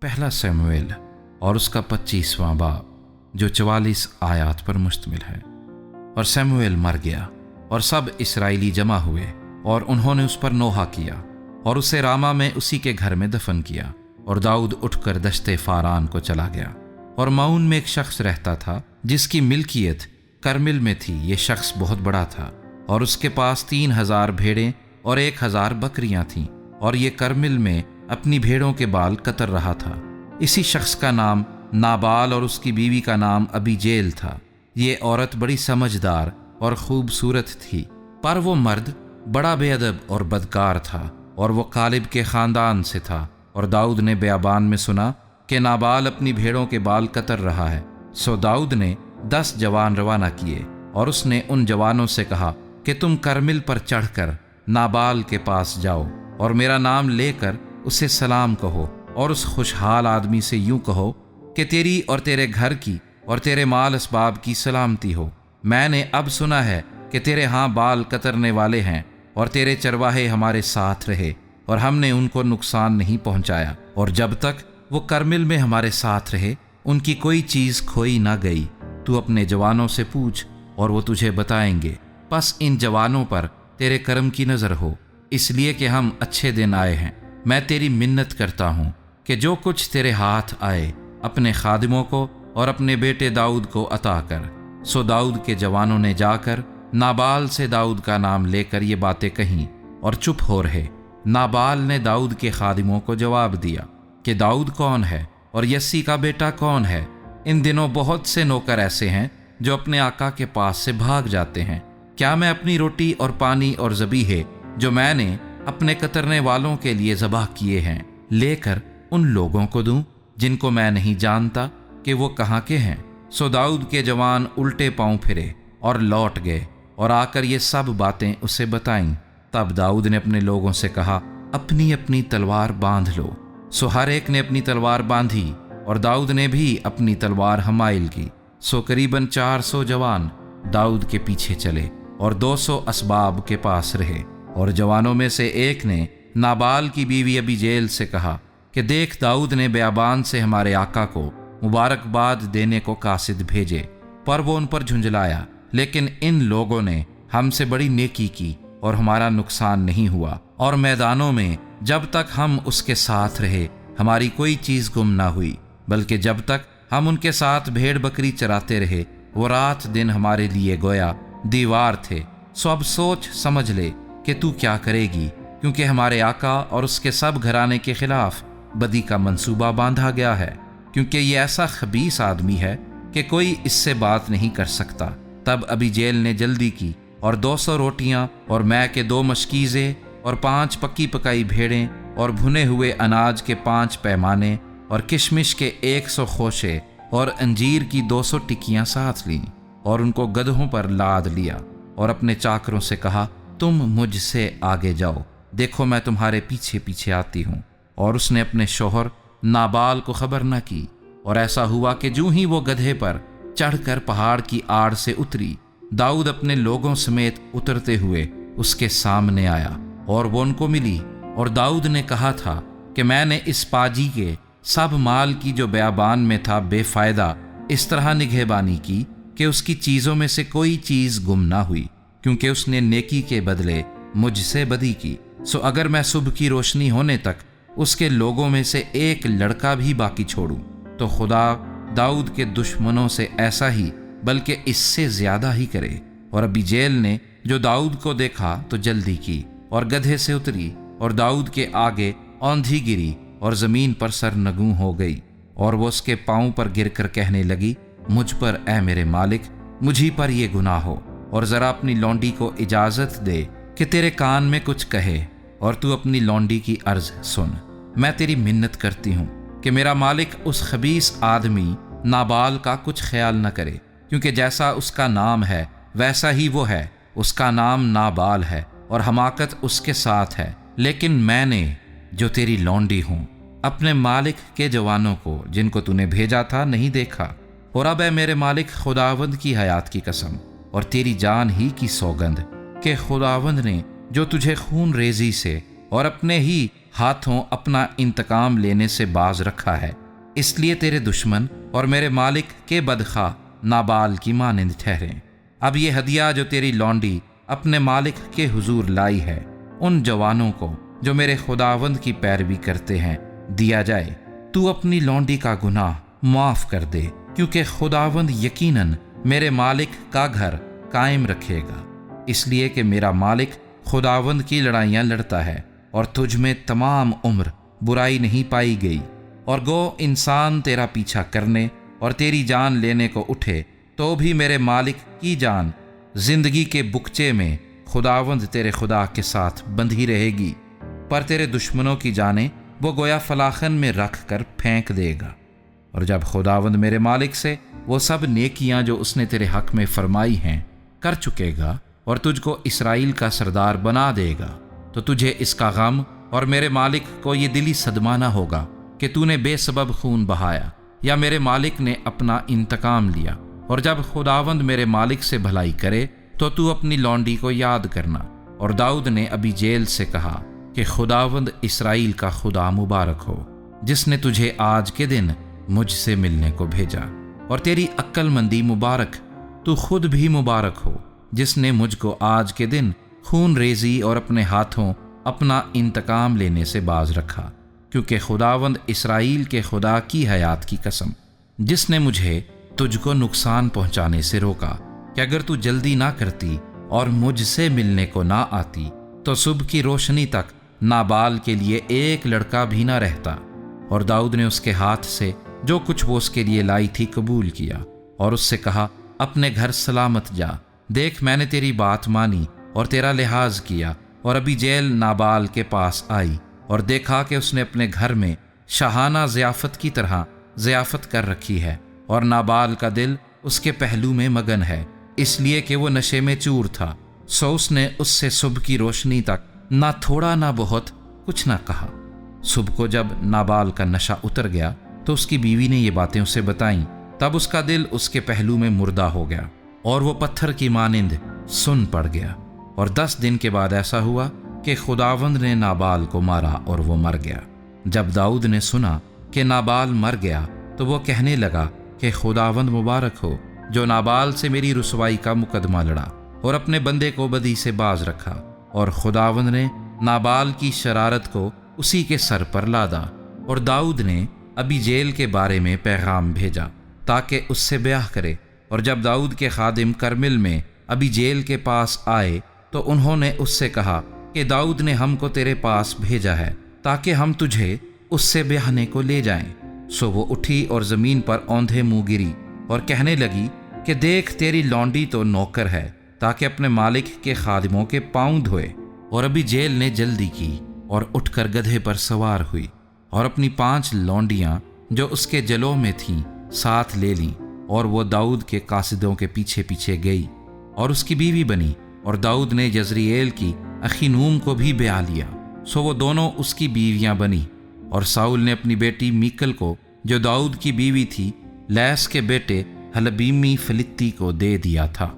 पहला सैमुएल और उसका 25वां बाब जो 44 आयात पर मुश्तमिल है। और सैमुएल मर गया और सब इस्राएली जमा हुए और उन्होंने उस पर नोहा किया और उसे रामा में उसी के घर में दफन किया। और दाऊद उठकर दश्ते फारान को चला गया। और माउन में एक शख्स रहता था जिसकी मिल्कियत करमिल में थी। ये शख्स बहुत बड़ा था और उसके पास 3000 भेड़ें और 1000 बकरियां थीं। और ये करमिल में अपनी भेड़ों के बाल कतर रहा था। इसी शख्स का नाम नाबाल और उसकी बीवी का नाम अबीजेल था। ये औरत बड़ी समझदार और खूबसूरत थी, पर वो मर्द बड़ा बेअदब और बदकार था और वो कालिब के ख़ानदान से था। और दाऊद ने बियाबान में सुना कि नाबाल अपनी भेड़ों के बाल कतर रहा है। सो दाऊद ने 10 जवान रवाना किए और उसने उन जवानों से कहा कि तुम करमिल पर चढ़कर नाबाल के पास जाओ और मेरा नाम लेकर उसे सलाम कहो और उस खुशहाल आदमी से यूं कहो कि तेरी और तेरे घर की और तेरे माल असबाब की सलामती हो। मैंने अब सुना है कि तेरे यहाँ बाल कतरने वाले हैं और तेरे चरवाहे हमारे साथ रहे और हमने उनको नुकसान नहीं पहुंचाया। और जब तक वो करमिल में हमारे साथ रहे उनकी कोई चीज़ खोई ना गई। तू अपने जवानों से पूछ और वो तुझे बताएंगे। बस इन जवानों पर तेरे करम की नज़र हो, इसलिए कि हम अच्छे दिन आए हैं। मैं तेरी मिन्नत करता हूँ कि जो कुछ तेरे हाथ आए अपने खादिमों को और अपने बेटे दाऊद को अता कर। सो दाऊद के जवानों ने जाकर नाबाल से दाऊद का नाम लेकर ये बातें कहीं और चुप हो रहे। नाबाल ने दाऊद के खादिमों को जवाब दिया कि दाऊद कौन है और यस्सी का बेटा कौन है? इन दिनों बहुत से नौकर ऐसे हैं जो अपने आका के पास से भाग जाते हैं। क्या मैं अपनी रोटी और पानी और ज़बीहे जो मैंने अपने कतरने वालों के लिए ज़बाह किए हैं लेकर उन लोगों को दूं जिनको मैं नहीं जानता कि वो कहाँ के हैं? सो दाऊद के जवान उल्टे पांव फिरे और लौट गए और आकर ये सब बातें उसे बताईं। तब दाऊद ने अपने लोगों से कहा, अपनी अपनी तलवार बांध लो। सो हर एक ने अपनी तलवार बांधी और दाऊद ने भी अपनी तलवार हमाइल की। सो करीबन 400 जवान दाऊद के पीछे चले और 200 असबाब के पास रहे। और जवानों में से एक ने नाबाल की बीवी अबीजेल से कहा कि देख, दाऊद ने बियाबान से हमारे आका को मुबारकबाद देने को कासिद भेजे, पर वो उन पर झुंझलाया। लेकिन इन लोगों ने हमसे बड़ी नेकी की और हमारा नुकसान नहीं हुआ। और मैदानों में जब तक हम उसके साथ रहे हमारी कोई चीज़ गुम ना हुई, बल्कि जब तक हम उनके साथ भेड़ बकरी चराते रहे वो रात दिन हमारे लिए गोया दीवार थे। सो अब सोच समझ ले कि तू क्या करेगी, क्योंकि हमारे आका और उसके सब घराने के खिलाफ बदी का मंसूबा बांधा गया है, क्योंकि ये ऐसा खबीस आदमी है कि कोई इससे बात नहीं कर सकता। तब अबीजेल ने जल्दी की और 200 रोटियां और मै के 2 मशकीज़े और 5 पक्की पकाई भेड़ें और भुने हुए अनाज के 5 पैमाने और किशमिश के 100 खोशे और अंजीर की 200 टिक्कियां साथ लीं और उनको गधों पर लाद लिया और अपने चाकरों से कहा, तुम मुझसे आगे जाओ, देखो मैं तुम्हारे पीछे पीछे आती हूँ। और उसने अपने शोहर नाबाल को खबर न की। और ऐसा हुआ कि जूं ही वो गधे पर चढ़कर पहाड़ की आड़ से उतरी, दाऊद अपने लोगों समेत उतरते हुए उसके सामने आया और वो उनको मिली। और दाऊद ने कहा था कि मैंने इस पाजी के सब माल की जो बियाबान में था बेफायदा इस तरह निगहबानी की कि उसकी चीज़ों में से कोई चीज़ गुम ना हुई, क्योंकि उसने नेकी के बदले मुझसे बदी की। सो अगर मैं सुबह की रोशनी होने तक उसके लोगों में से एक लड़का भी बाकी छोड़ूं तो खुदा दाऊद के दुश्मनों से ऐसा ही बल्कि इससे ज्यादा ही करे। और अबीजेल ने जो दाऊद को देखा तो जल्दी की और गधे से उतरी और दाऊद के आगे औंधी गिरी और जमीन पर सरनगू हो गई। और वो उसके पांव पर गिरकर कहने लगी, मुझ पर ए मेरे मालिक, मुझी पर ये गुनाह हो, और जरा अपनी लौंडी को इजाजत दे कि तेरे कान में कुछ कहे, और तू अपनी लौंडी की अर्ज सुन। मैं तेरी मिन्नत करती हूँ कि मेरा मालिक उस खबीस आदमी नाबाल का कुछ ख्याल न करे, क्योंकि जैसा उसका नाम है वैसा ही वो है। उसका नाम नाबाल है और हमाकत उसके साथ है। लेकिन मैंने जो तेरी लौंडी हूँ अपने मालिक के जवानों को जिनको तूने भेजा था नहीं देखा। और अब है मेरे मालिक खुदावंद की हयात की कसम और तेरी जान ही की सौगंध कि खुदावंद ने जो तुझे खून रेजी से और अपने ही ہاتھوں اپنا انتقام لینے سے باز رکھا ہے، اس لیے تیرے دشمن اور میرے مالک کے بدخواہ نابال کی مانند ٹھہریں۔ اب یہ ہدیہ جو تیری لونڈی اپنے مالک کے حضور لائی ہے، ان جوانوں کو جو میرے خداوند کی پیروی کرتے ہیں دیا جائے۔ تو اپنی لونڈی کا گناہ معاف کر دے، کیونکہ خداوند یقیناً میرے مالک کا گھر قائم رکھے گا، اس لیے کہ میرا مالک خداوند کی لڑائیاں لڑتا ہے، اور تجھ میں تمام عمر برائی نہیں پائی گئی۔ اور گو انسان تیرا پیچھا کرنے اور تیری جان لینے کو اٹھے تو بھی میرے مالک کی جان زندگی کے بکچے میں خداوند تیرے خدا کے ساتھ بندھی رہے گی، پر تیرے دشمنوں کی جانیں وہ گویا فلاخن میں رکھ کر پھینک دے گا۔ اور جب خداوند میرے مالک سے وہ سب نیکیاں جو اس نے تیرے حق میں فرمائی ہیں کر چکے گا اور تجھ کو اسرائیل کا سردار بنا دے گا، تو تجھے اس کا غم اور میرے مالک کو یہ دلی صدمہ نہ ہوگا کہ تو نے بے سبب خون بہایا یا میرے مالک نے اپنا انتقام لیا۔ اور جب خداوند میرے مالک سے بھلائی کرے تو اپنی لونڈی کو یاد کرنا۔ اور داؤد نے ابھی جیل سے کہا کہ خداوند اسرائیل کا خدا مبارک ہو، جس نے تجھے آج کے دن مجھ سے ملنے کو بھیجا، اور تیری عقل مندی مبارک، تو خود بھی مبارک ہو، جس نے مجھ کو آج کے دن خون ریزی اور اپنے ہاتھوں اپنا انتقام لینے سے باز رکھا، کیونکہ خداوند اسرائیل کے خدا کی حیات کی قسم، جس نے مجھے تجھ کو نقصان پہنچانے سے روکا، کہ اگر تو جلدی نہ کرتی اور مجھ سے ملنے کو نہ آتی تو صبح کی روشنی تک نابال کے لیے ایک لڑکا بھی نہ رہتا۔ اور داؤد نے اس کے ہاتھ سے جو کچھ وہ اس کے لیے لائی تھی قبول کیا، اور اس سے کہا، اپنے گھر سلامت جا، دیکھ میں نے تیری بات مانی اور تیرا لحاظ کیا۔ اور ابھی جیل نابال کے پاس آئی اور دیکھا کہ اس نے اپنے گھر میں شاہانہ ضیافت کی طرح ضیافت کر رکھی ہے، اور نابال کا دل اس کے پہلو میں مگن ہے، اس لیے کہ وہ نشے میں چور تھا۔ سو اس نے اس سے صبح کی روشنی تک نہ تھوڑا نہ بہت کچھ نہ کہا۔ صبح کو جب نابال کا نشہ اتر گیا تو اس کی بیوی نے یہ باتیں اسے بتائیں، تب اس کا دل اس کے پہلو میں مردہ ہو گیا، اور وہ پتھر کی مانند سن پڑ گیا۔ اور 10 دن کے بعد ایسا ہوا کہ خداوند نے نابال کو مارا اور وہ مر گیا۔ جب داؤد نے سنا کہ نابال مر گیا تو وہ کہنے لگا کہ خداوند مبارک ہو، جو نابال سے میری رسوائی کا مقدمہ لڑا اور اپنے بندے کو بدی سے باز رکھا۔ اور خداوند نے نابال کی شرارت کو اسی کے سر پر لادا۔ اور داؤد نے ابھی جیل کے بارے میں پیغام بھیجا تاکہ اس سے بیاہ کرے۔ اور جب داؤد کے خادم کرمل میں ابھی جیل کے پاس آئے تو انہوں نے اس سے کہا کہ داؤد نے ہم کو تیرے پاس بھیجا ہے تاکہ ہم تجھے اس سے بیاہنے کو لے جائیں۔ سو وہ اٹھی اور زمین پر اوندھے منہ گری اور کہنے لگی کہ دیکھ تیری لونڈی تو نوکر ہے، تاکہ اپنے مالک کے خادموں کے پاؤں دھوئے۔ اور ابھی جیل نے جلدی کی اور اٹھ کر گدھے پر سوار ہوئی، اور اپنی 5 لونڈیاں جو اس کے جلوں میں تھیں ساتھ لے لیں، اور وہ داؤد کے قاصدوں کے پیچھے پیچھے گئی اور اس کی بیوی بنی۔ اور داؤد نے یزرییل کی اخینوم کو بھی بیاہ لیا، سو وہ دونوں اس کی بیویاں بنی۔ اور ساؤل نے اپنی بیٹی میکل کو جو داؤد کی بیوی تھی لیس کے بیٹے حلبیمی فلسطی کو دے دیا تھا۔